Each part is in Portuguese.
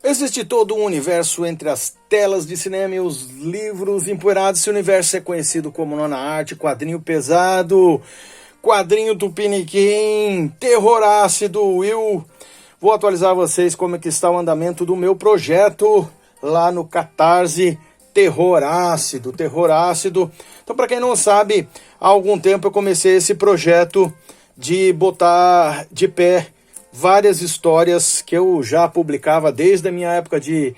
Existe todo um universo entre as telas de cinema e os livros empoeirados. Esse universo é conhecido como nona arte, quadrinho pesado, quadrinho tupiniquim, terror ácido. Vou atualizar vocês como é que está o andamento do meu projeto lá no Catarse. Terror ácido. Então, para quem não sabe, há algum tempo eu comecei esse projeto de botar de pé várias histórias que eu já publicava desde a minha época de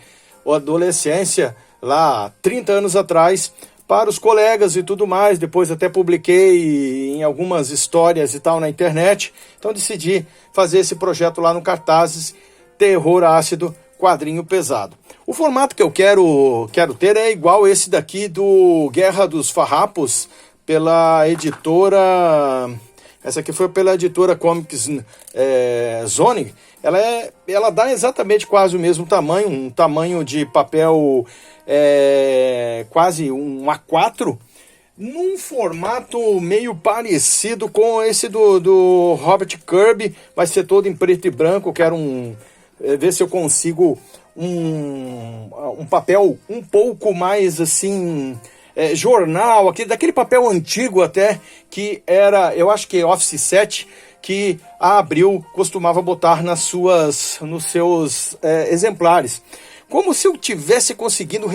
adolescência, lá 30 anos atrás, para os colegas e tudo mais. Depois até publiquei em algumas histórias e tal na internet. Então decidi fazer esse projeto lá no Cartazes, Terror Ácido, quadrinho pesado. O formato que eu quero ter é igual esse daqui do Guerra dos Farrapos, pela editora... Essa aqui foi pela editora Comics Zone. Ela dá exatamente quase o mesmo tamanho, um tamanho de papel quase um A4, num formato meio parecido com esse do Robert Kirby. Vai ser todo em preto e branco. Eu quero ver se eu consigo um papel um pouco mais assim... jornal, daquele papel antigo até, que era, eu acho que Office 7, que a Abril costumava botar nos seus exemplares. Como se eu tivesse conseguido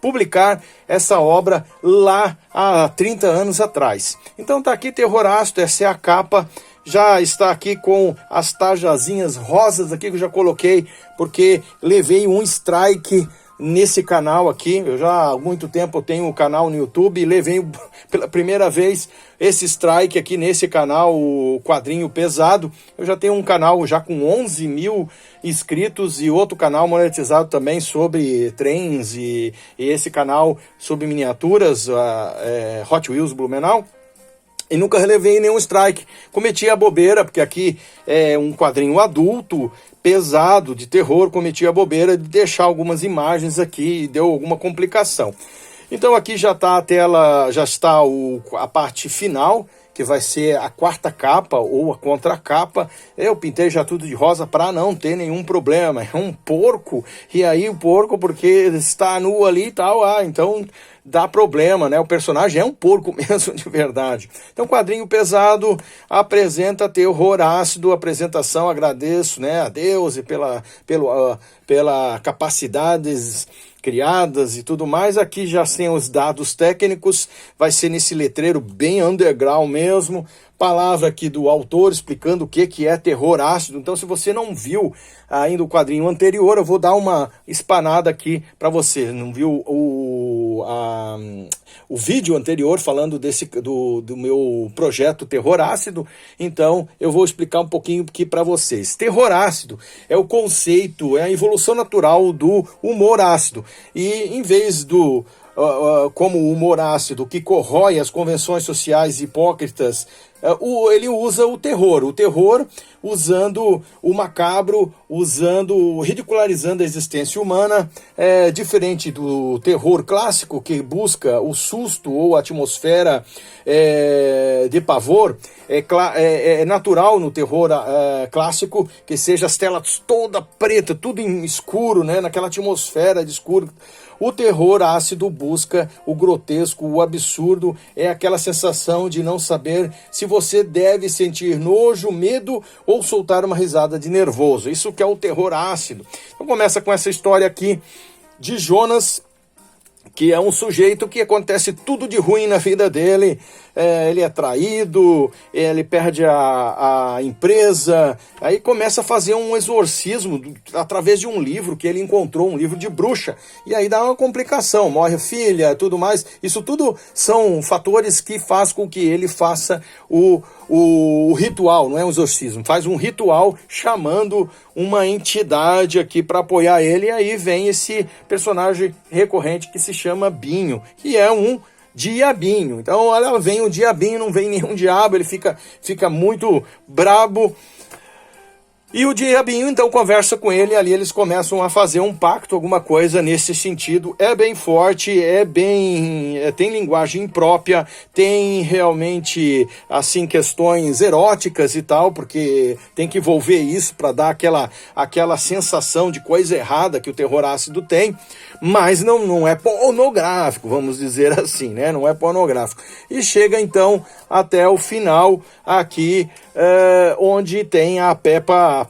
publicar essa obra lá há 30 anos atrás. Então tá aqui Terror Ácido, essa é a capa. Já está aqui com as tajazinhas rosas aqui que eu já coloquei, porque levei um strike nesse canal aqui. Eu já há muito tempo eu tenho um canal no YouTube e levei pela primeira vez esse strike aqui nesse canal, o quadrinho pesado. Eu já tenho um canal já com 11 mil inscritos e outro canal monetizado também sobre trens e esse canal sobre miniaturas, Hot Wheels Blumenau. E nunca relevei nenhum strike. Cometi a bobeira, porque aqui é um quadrinho adulto, pesado, de terror. Cometi a bobeira de deixar algumas imagens aqui e deu alguma complicação. Então aqui já está a tela, já está a parte final, que vai ser a quarta capa ou a contracapa. Eu pintei já tudo de rosa para não ter nenhum problema. É um porco, e aí o porco, porque está nu ali e tal, então dá problema, né? O personagem é um porco mesmo, de verdade. Então, quadrinho pesado, apresenta Terror Ácido, apresentação, agradeço, né, a Deus e pela capacidades criadas e tudo mais. Aqui já tem os dados técnicos, vai ser nesse letreiro bem underground mesmo, palavra aqui do autor explicando o que é terror ácido. Então, se você não viu ainda o quadrinho anterior, eu vou dar uma espanada aqui para você. Não viu o vídeo anterior falando do meu projeto Terror Ácido? Então, eu vou explicar um pouquinho aqui para vocês. Terror ácido é o conceito, é a evolução natural do humor ácido. E em vez como o humor ácido que corrói as convenções sociais hipócritas, ele usa o terror usando o macabro, ridicularizando a existência humana, diferente do terror clássico, que busca o susto ou a atmosfera de pavor. É natural no terror clássico que seja as telas toda preta, tudo em escuro, né, naquela atmosfera de escuro. O terror ácido busca o grotesco, o absurdo, é aquela sensação de não saber se você deve sentir nojo, medo ou soltar uma risada de nervoso. Isso que é o terror ácido. Então começa com essa história aqui de Jonas, que é um sujeito que acontece tudo de ruim na vida dele. Ele é traído, ele perde a empresa, aí começa a fazer um exorcismo através de um livro que ele encontrou, um livro de bruxa, e aí dá uma complicação, morre a filha, tudo mais. Isso tudo são fatores que faz com que ele faça o ritual, não é um exorcismo, faz um ritual chamando uma entidade aqui para apoiar ele, e aí vem esse personagem recorrente que se chama Binho, que é um diabinho. Então, olha, vem o diabinho, não vem nenhum diabo, ele fica muito brabo. E o diabinho então conversa com ele, ali eles começam a fazer um pacto, alguma coisa nesse sentido. É bem forte, tem linguagem própria, tem realmente assim questões eróticas e tal, porque tem que envolver isso para dar aquela sensação de coisa errada que o terror ácido tem, mas não é pornográfico, vamos dizer assim, né? Não é pornográfico. E chega então até o final aqui, onde tem a Pepe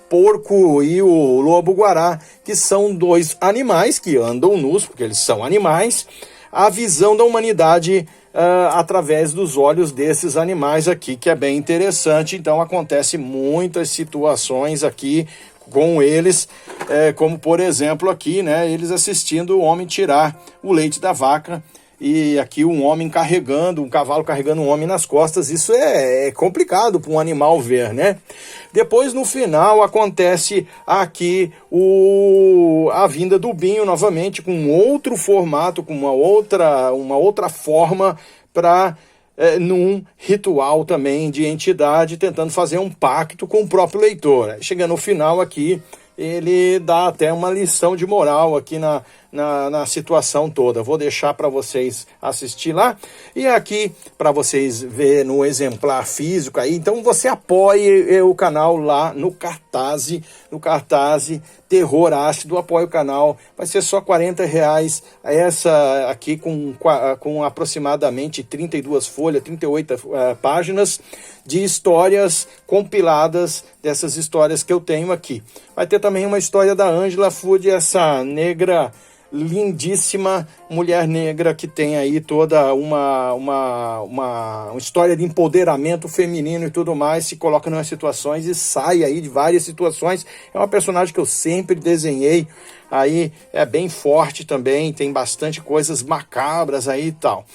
Porco e o Lobo-Guará, que são dois animais que andam nus, porque eles são animais, a visão da humanidade através dos olhos desses animais aqui, que é bem interessante. Então acontece muitas situações aqui com eles, como por exemplo aqui, né, eles assistindo o homem tirar o leite da vaca, e aqui um cavalo carregando um homem nas costas. Isso é complicado para um animal ver, né? Depois, no final, acontece aqui a vinda do Binho novamente, com outro formato, com uma outra forma, para num ritual também de entidade, tentando fazer um pacto com o próprio leitor. Chegando no final aqui, ele dá até uma lição de moral aqui na situação toda. Vou deixar para vocês assistir lá. E aqui, para vocês verem no exemplar físico aí, então você apoie o canal lá no Cartaz Terror Ácido, apoie o canal. Vai ser só R$40. Essa aqui com aproximadamente 32 folhas, 38 páginas de histórias compiladas dessas histórias que eu tenho aqui. Vai ter também uma história da Angela Food, essa negra lindíssima, mulher negra que tem aí toda uma história de empoderamento feminino e tudo mais, se coloca nas situações e sai aí de várias situações. É uma personagem que eu sempre desenhei, aí é bem forte também, tem bastante coisas macabras aí e tal.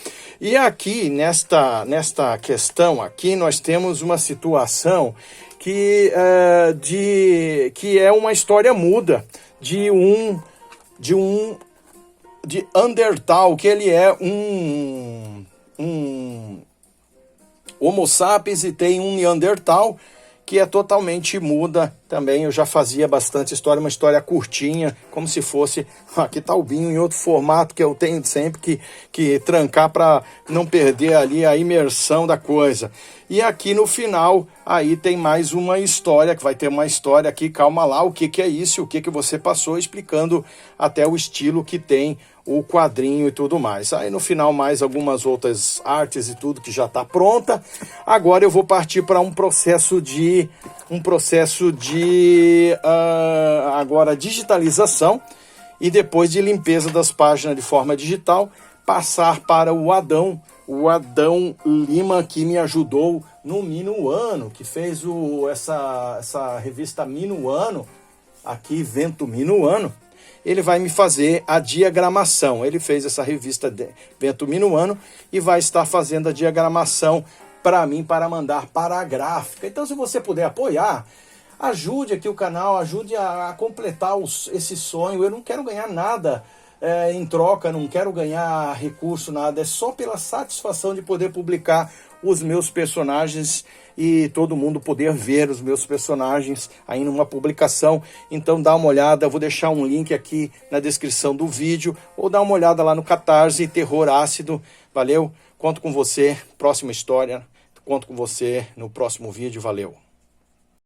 E aqui, nesta questão aqui, nós temos uma situação que é uma história muda de Neandertal, que ele é um Homo sapiens, e tem um Neandertal que é totalmente muda também. Eu já fazia bastante história, uma história curtinha, como se fosse, aqui tá o Binho em outro formato, que eu tenho sempre que trancar para não perder ali a imersão da coisa. E aqui no final, aí tem mais uma história, que vai ter uma história aqui, calma lá, o que é isso, o que você passou, explicando até o estilo que tem o quadrinho e tudo mais. Aí no final mais algumas outras artes e tudo que já está pronta. Agora eu vou partir para um processo de agora digitalização, e depois de limpeza das páginas de forma digital, passar para o Adão Lima, que me ajudou no Minuano, que fez essa revista Minuano, aqui Vento Minuano. Ele vai me fazer a diagramação. Ele fez essa revista Vento Minuano e vai estar fazendo a diagramação para mim, para mandar para a gráfica. Então, se você puder apoiar, ajude aqui o canal, ajude a completar esse sonho. Eu não quero ganhar nada em troca, não quero ganhar recurso, nada. É só pela satisfação de poder publicar os meus personagens e todo mundo poder ver os meus personagens aí numa publicação. Então dá uma olhada, eu vou deixar um link aqui na descrição do vídeo, ou dá uma olhada lá no Catarse Terror Ácido. Valeu, conto com você, próxima história, conto com você no próximo vídeo, valeu.